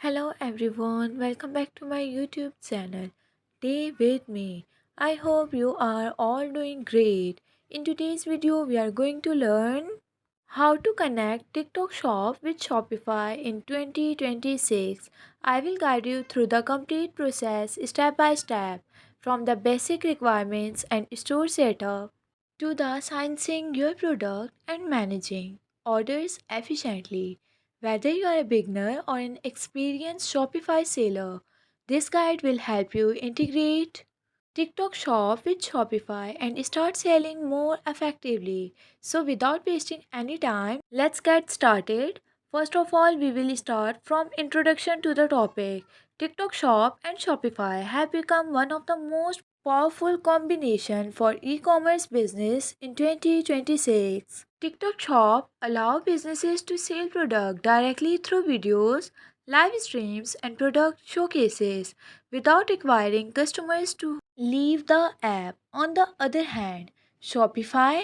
Hello everyone, welcome back to my YouTube channel. Stay with me. I hope you are all doing great. In today's video, we are going to learn how to connect TikTok Shop with Shopify in 2026. I will guide you through the complete process step by step, from the basic requirements and store setup to the sciencing your product and managing orders efficiently. Whether you are a beginner or an experienced Shopify seller, this guide will help you integrate TikTok Shop with Shopify and start selling more effectively. So, without wasting any time, let's get started. First of all, we will start from introduction to the topic. TikTok Shop and Shopify have become one of the most powerful combination for e-commerce business in 2026. TikTok Shop allow businesses to sell product directly through videos, live streams and product showcases without requiring customers to leave the app. On the other hand, Shopify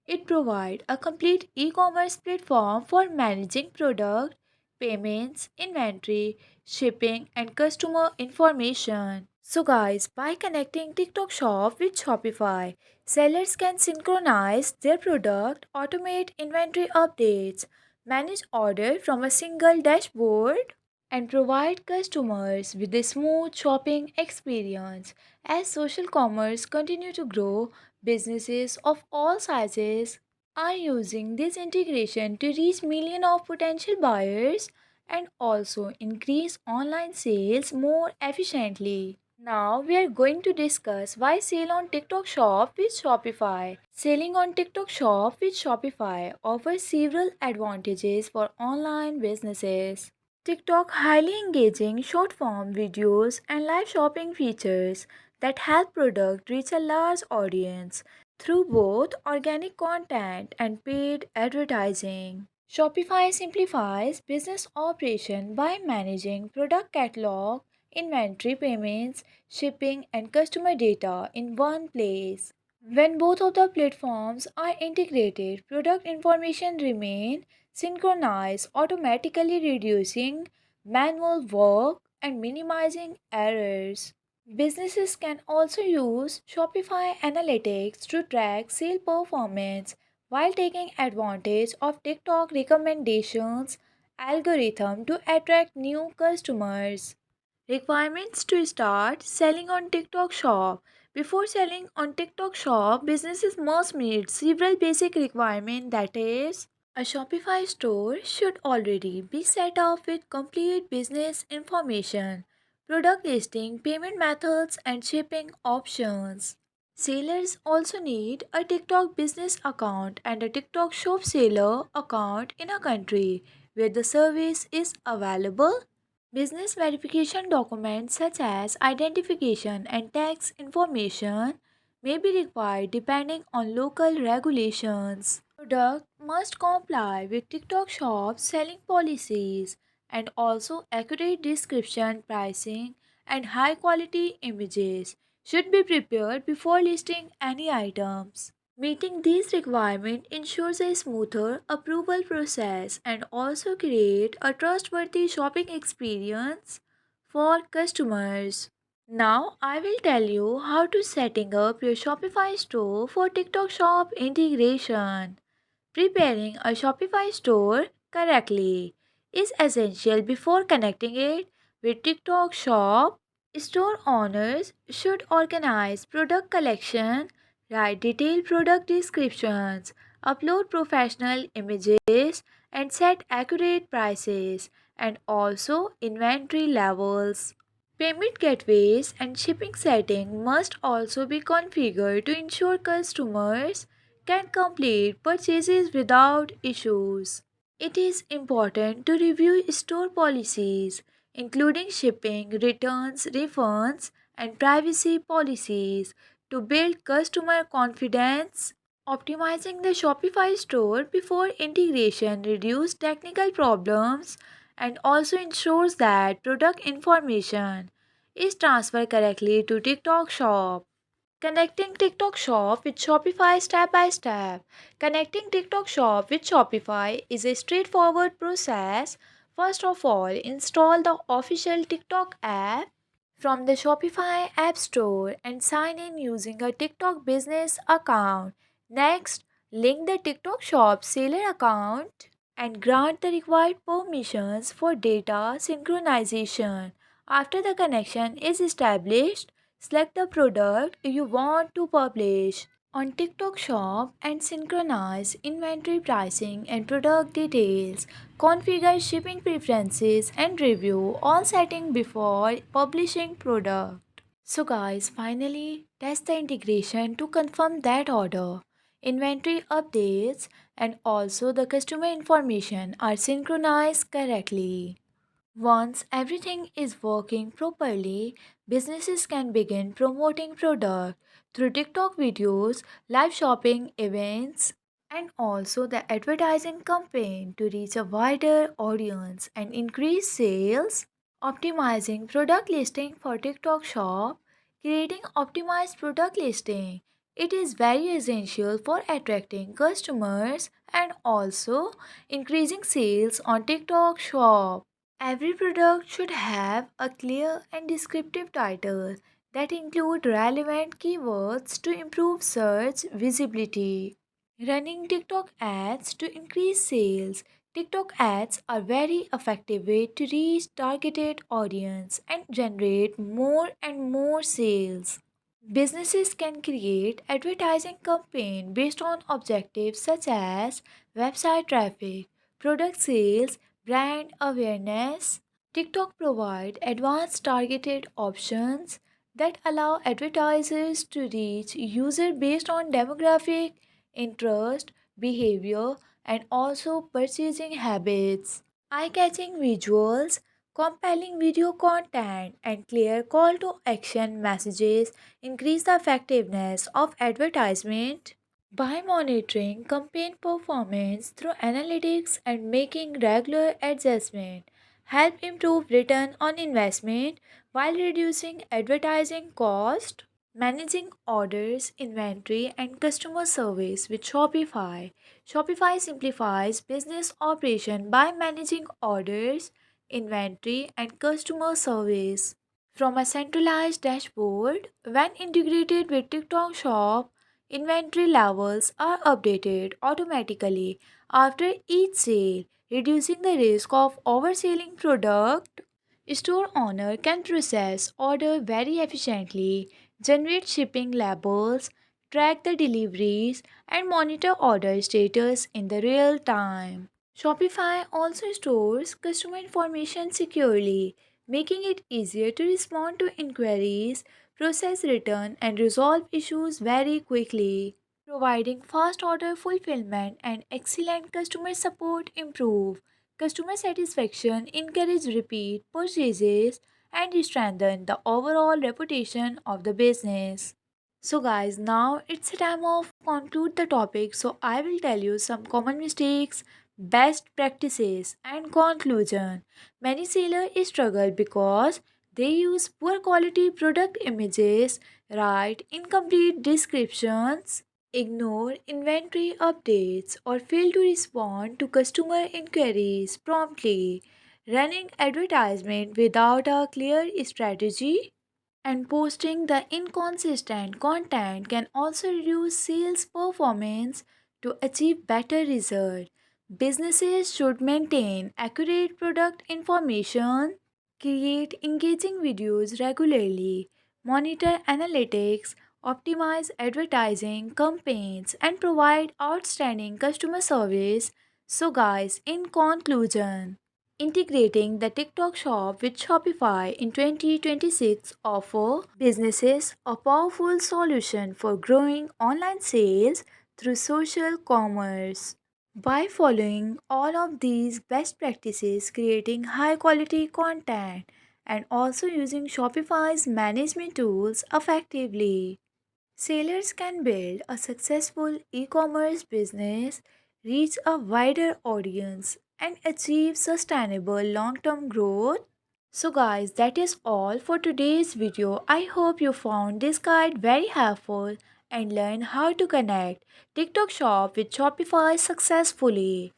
it provides a complete e-commerce platform for managing product, payments, inventory, shipping, and customer information. So guys, by connecting TikTok Shop with Shopify, sellers can synchronize their product, automate inventory updates, manage order from a single dashboard, and provide customers with a smooth shopping experience. As social commerce continue to grow, businesses of all sizes are using this integration to reach millions of potential buyers and also increase online sales more efficiently. Now we are going to discuss why sell on TikTok Shop with Shopify. Selling on TikTok Shop with Shopify offers several advantages for online businesses. TikTok highly engaging short form videos and live shopping features that help product reach a large audience through both organic content and paid advertising. Shopify simplifies business operation by managing product catalog, inventory payments, shipping and customer data in one place. When both of the platforms are integrated, product information remain synchronized, automatically reducing manual work and minimizing errors. Businesses can also use Shopify Analytics to track sale performance while taking advantage of TikTok recommendations algorithm to attract new customers. Requirements to start selling on TikTok Shop. Before selling on TikTok Shop, businesses must meet several basic requirements, that is, a Shopify store should already be set up with complete business information, product listing, payment methods, and shipping options. Sellers also need a TikTok business account and a TikTok shop seller account in a country where the service is available. Business verification documents such as identification and tax information may be required depending on local regulations. Product must comply with TikTok Shop's selling policies and also accurate description, pricing, and high quality images should be prepared before listing any items. Meeting these requirements ensures a smoother approval process and also create a trustworthy shopping experience for customers. Now I will tell you how to setting up your Shopify store for TikTok Shop integration. Preparing a Shopify store correctly is essential before connecting it with TikTok Shop. Store owners should organize product collection, write detailed product descriptions, upload professional images, and set accurate prices and also inventory levels. Payment gateways and shipping setting must also be configured to ensure customers can complete purchases without issues. It is important to review store policies, including shipping, returns, refunds, and privacy policies, to build customer confidence. Optimizing the Shopify store before integration reduces technical problems and also ensures that product information is transferred correctly to TikTok Shop. Connecting TikTok Shop with Shopify step by step. Connecting TikTok Shop with Shopify is a straightforward process. First of all, install the official TikTok app from the Shopify App Store and sign in using a TikTok business account. Next, link the TikTok Shop seller account and grant the required permissions for data synchronization. After the connection is established, select the product you want to publish on TikTok Shop and synchronize inventory pricing and product details. Configure shipping preferences and review all settings before publishing product. So guys, finally test the integration to confirm that order, inventory updates and also the customer information are synchronized correctly. Once everything is working properly, businesses can begin promoting product through TikTok videos, live shopping events, and also the advertising campaign to reach a wider audience and increase sales. Optimizing product listing for TikTok shop, creating optimized product listing. It is very essential for attracting customers and also increasing sales on TikTok shop. Every product should have a clear and descriptive title that include relevant keywords to improve search visibility. Running TikTok ads to increase sales. TikTok ads are very effective way to reach targeted audience and generate more and more sales. Businesses can create advertising campaign based on objectives such as website traffic, product sales, brand awareness. TikTok provide advanced targeted options that allow advertisers to reach user based on demographic, interest, behavior and also purchasing habits. Eye-catching visuals, compelling video content and clear call to action messages increase the effectiveness of advertisement. By monitoring campaign performance through analytics and making regular adjustment, help improve return on investment while reducing advertising cost. Managing orders, inventory, and customer service with Shopify. Shopify simplifies business operation by managing orders, inventory, and customer service from a centralized dashboard. When integrated with TikTok Shop, inventory levels are updated automatically after each sale, reducing the risk of overselling product. Store owner can process order very efficiently, generate shipping labels, track the deliveries, and monitor order status in the real time. Shopify also stores customer information securely, making it easier to respond to inquiries, process return, and resolve issues very quickly. Providing fast order fulfillment and excellent customer support improve customer satisfaction, encourage repeat purchases, and strengthen the overall reputation of the business. So guys, now it's time of conclude the topic. So I will tell you some common mistakes, best practices and conclusion. Many sellers struggle because they use poor quality product images, write incomplete descriptions, ignore inventory updates or fail to respond to customer inquiries promptly. Running advertisement without a clear strategy and posting the inconsistent content can also reduce sales performance. To achieve better result, businesses should maintain accurate product information, create engaging videos regularly, monitor analytics, optimize advertising campaigns, and provide outstanding customer service. So, guys, in conclusion, integrating the TikTok shop with Shopify in 2026 offer businesses a powerful solution for growing online sales through social commerce. By following all of these best practices, creating high quality content, and also using Shopify's management tools effectively, sellers can build a successful e commerce business, reach a wider audience, and achieve sustainable long term growth. So, guys, that is all for today's video. I hope you found this guide very helpful and learn how to connect TikTok shop with Shopify successfully.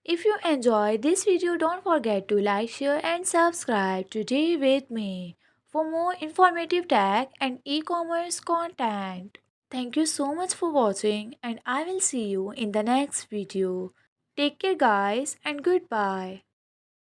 If you enjoyed this video, don't forget to like, share and subscribe today with me for more informative tech and e-commerce content. Thank you so much for watching and I will see you in the next video. Take care guys and goodbye.